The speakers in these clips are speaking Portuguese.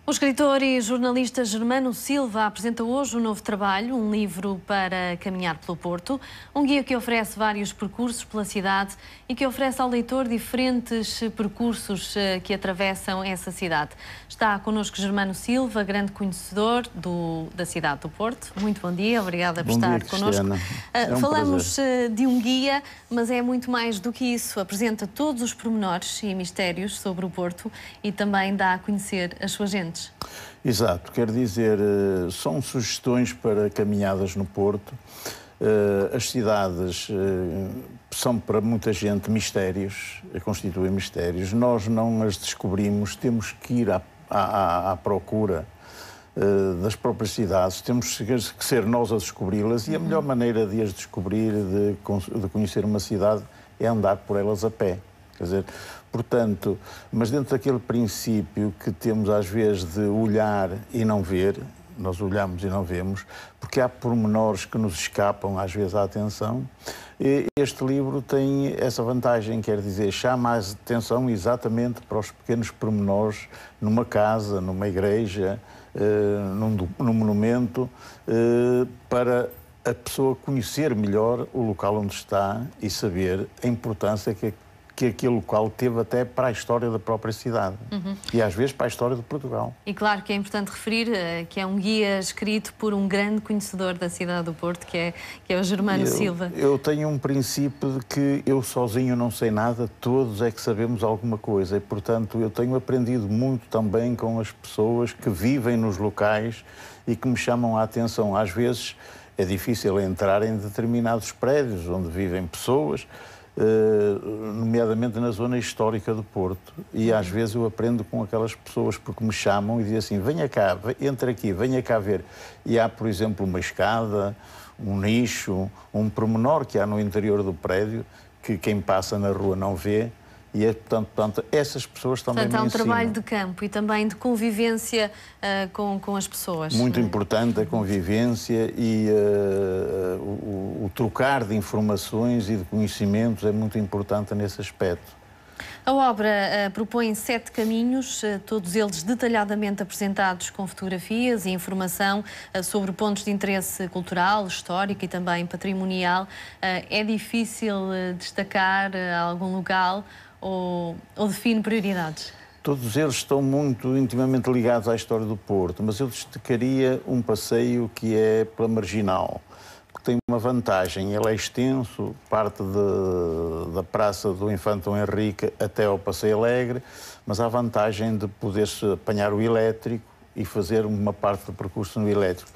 O escritor e jornalista Germano Silva apresenta hoje um novo trabalho, um livro para caminhar pelo Porto, um guia que oferece vários percursos pela cidade e que oferece ao leitor diferentes percursos que atravessam essa cidade. Está connosco Germano Silva, grande conhecedor da cidade do Porto. Muito bom dia, obrigada por estar connosco. Falamos de um guia, mas é muito mais do que isso. Apresenta todos os pormenores e mistérios sobre o Porto e também dá a conhecer as suas gentes. Exato, quer dizer, são sugestões para caminhadas no Porto. As cidades são para muita gente mistérios, constituem mistérios. Nós não as descobrimos, temos que ir à procura das próprias cidades, temos que ser nós a descobri-las e a melhor maneira de as descobrir, de conhecer uma cidade, é andar por elas a pé. Quer dizer, portanto, mas dentro daquele princípio que temos às vezes de olhar e não ver, nós olhamos e não vemos, porque há pormenores que nos escapam às vezes à atenção. Este livro tem essa vantagem, quer dizer, chama a atenção exatamente para os pequenos pormenores numa casa, numa igreja, num monumento, para a pessoa conhecer melhor o local onde está e saber a importância que aquele local teve até para a história da própria cidade e às vezes para a história de Portugal. E claro que é importante referir que é um guia escrito por um grande conhecedor da cidade do Porto, que é o Germano Silva. Eu tenho um princípio de que eu sozinho não sei nada, todos é que sabemos alguma coisa e, portanto, eu tenho aprendido muito também com as pessoas que vivem nos locais e que me chamam a atenção. Às vezes é difícil entrar em determinados prédios onde vivem pessoas, nomeadamente na zona histórica do Porto, e às vezes eu aprendo com aquelas pessoas porque me chamam e dizem assim: venha cá, entra aqui, venha cá ver. E há, por exemplo, uma escada, um nicho, um pormenor que há no interior do prédio que quem passa na rua não vê. E, portanto, essas pessoas também me ensinam. Portanto, há um trabalho de campo e também de convivência com as pessoas. Muito importante a convivência e o trocar de informações e de conhecimentos é muito importante nesse aspecto. A obra propõe 7 caminhos, todos eles detalhadamente apresentados com fotografias e informação sobre pontos de interesse cultural, histórico e também patrimonial. É difícil destacar algum local ou define prioridades? Todos eles estão muito intimamente ligados à história do Porto, mas eu destacaria um passeio que é pela Marginal, que tem uma vantagem. Ele é extenso, parte da Praça do Infante Dom Henrique até ao Passeio Alegre, mas há a vantagem de poder-se apanhar o elétrico e fazer uma parte do percurso no elétrico.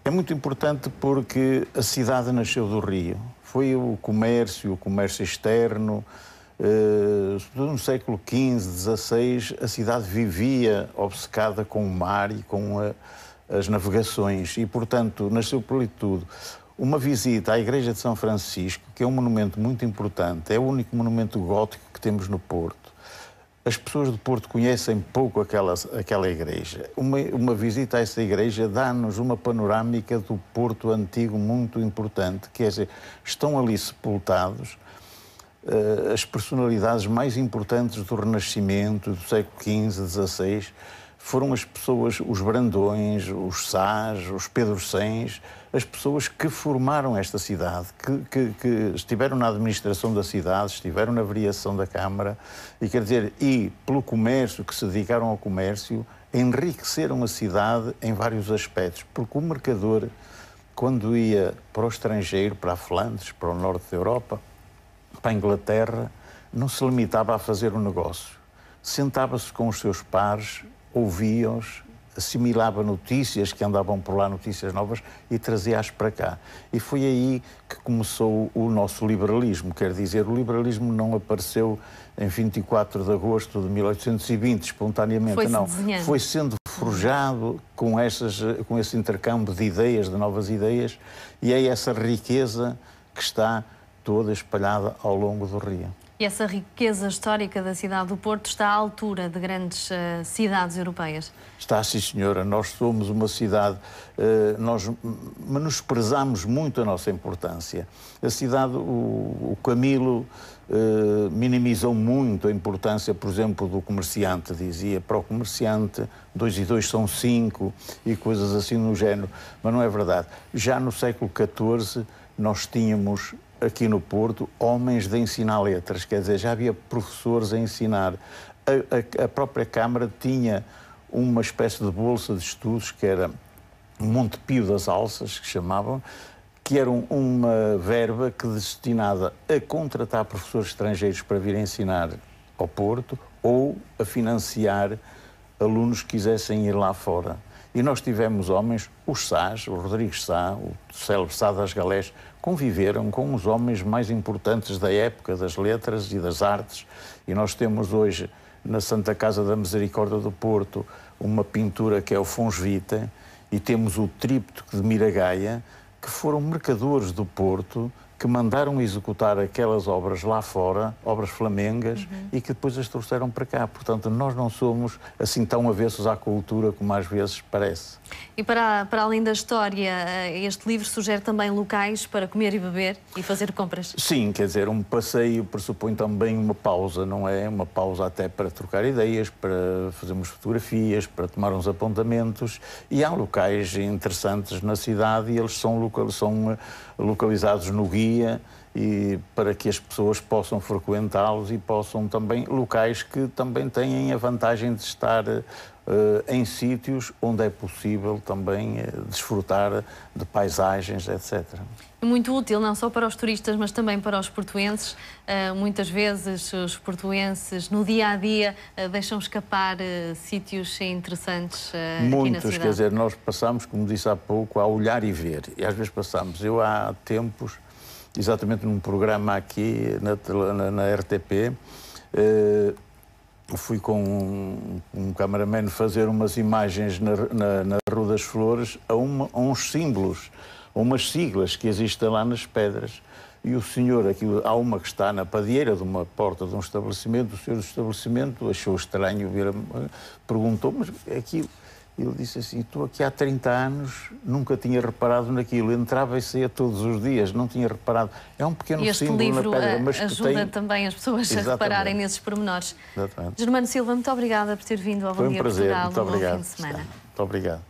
É muito importante porque a cidade nasceu do Rio. Foi o comércio externo. No século XV, XVI, a cidade vivia obcecada com o mar e com as navegações e, portanto, nasceu por ali tudo. Uma visita à Igreja de São Francisco, que é um monumento muito importante, é o único monumento gótico que temos no Porto. As pessoas do Porto conhecem pouco aquela igreja. Uma visita a essa igreja dá-nos uma panorâmica do Porto antigo muito importante, que é dizer, estão ali sepultados as personalidades mais importantes do Renascimento, do século XV, XVI, foram as pessoas, os Brandões, os Sás, os Pedro Cens, as pessoas que formaram esta cidade, que estiveram na administração da cidade, estiveram na variação da Câmara, e quer dizer, e pelo comércio, que se dedicaram ao comércio, enriqueceram a cidade em vários aspectos, porque o mercador, quando ia para o estrangeiro, para a Flandres, para o norte da Europa, para a Inglaterra, não se limitava a fazer um negócio. Sentava-se com os seus pares, ouvia-os, assimilava notícias que andavam por lá, notícias novas, e trazia-as para cá. E foi aí que começou o nosso liberalismo. Quer dizer, o liberalismo não apareceu em 24 de agosto de 1820, espontaneamente, não. Foi sendo forjado com esse intercâmbio de ideias, de novas ideias, e é essa riqueza que está toda espalhada ao longo do Rio. E essa riqueza histórica da cidade do Porto está à altura de grandes cidades europeias? Está, sim, senhora. Nós somos uma cidade, nós menosprezamos muito a nossa importância. A cidade, o Camilo minimizou muito a importância, por exemplo, do comerciante. Dizia, para o comerciante, 2 e 2 são 5 e coisas assim no género. Mas não é verdade. Já no século XIV, nós tínhamos aqui no Porto homens de ensinar letras, quer dizer, já havia professores a ensinar. A própria Câmara tinha uma espécie de bolsa de estudos, que era Montepio das Alças, que chamavam, que era uma verba que destinada a contratar professores estrangeiros para vir ensinar ao Porto ou a financiar alunos que quisessem ir lá fora. E nós tivemos homens, o Sás, o Rodrigues Sá, o célebre Sá das Galés, conviveram com os homens mais importantes da época das letras e das artes. E nós temos hoje, na Santa Casa da Misericórdia do Porto, uma pintura que é o Fons Vitae, e temos o tríptico de Miragaia, que foram mercadores do Porto, que mandaram executar aquelas obras lá fora, obras flamengas, e que depois as trouxeram para cá. Portanto, nós não somos assim tão avessos à cultura como às vezes parece. E para além da história, este livro sugere também locais para comer e beber e fazer compras? Sim, quer dizer, um passeio pressupõe também uma pausa, não é? Uma pausa até para trocar ideias, para fazermos fotografias, para tomar uns apontamentos. E há locais interessantes na cidade e eles são localizados no guia, e para que as pessoas possam frequentá-los e possam também, locais que também têm a vantagem de estar em sítios onde é possível também desfrutar de paisagens, etc. É muito útil, não só para os turistas, mas também para os portuenses. Muitas vezes os portuenses, no dia-a-dia, deixam escapar sítios interessantes aqui na cidade. Quer dizer, nós passamos, como disse há pouco, a olhar e ver. E às vezes passamos. Eu há tempos, exatamente num programa aqui na RTP, fui com um cameraman fazer umas imagens na Rua das Flores a uns símbolos, a umas siglas que existem lá nas pedras. E o senhor, há uma que está na padieira de uma porta de um estabelecimento, o senhor do estabelecimento achou estranho, perguntou, mas aquilo... Ele disse assim, estou aqui há 30 anos, nunca tinha reparado naquilo, entrava e saía todos os dias, não tinha reparado. É um pequeno símbolo na pedra, mas que ajuda também as pessoas a repararem nesses pormenores. Exatamente. Germano Silva, muito obrigada por ter vindo ao Bom Dia Portugal no fim de semana. Muito obrigado.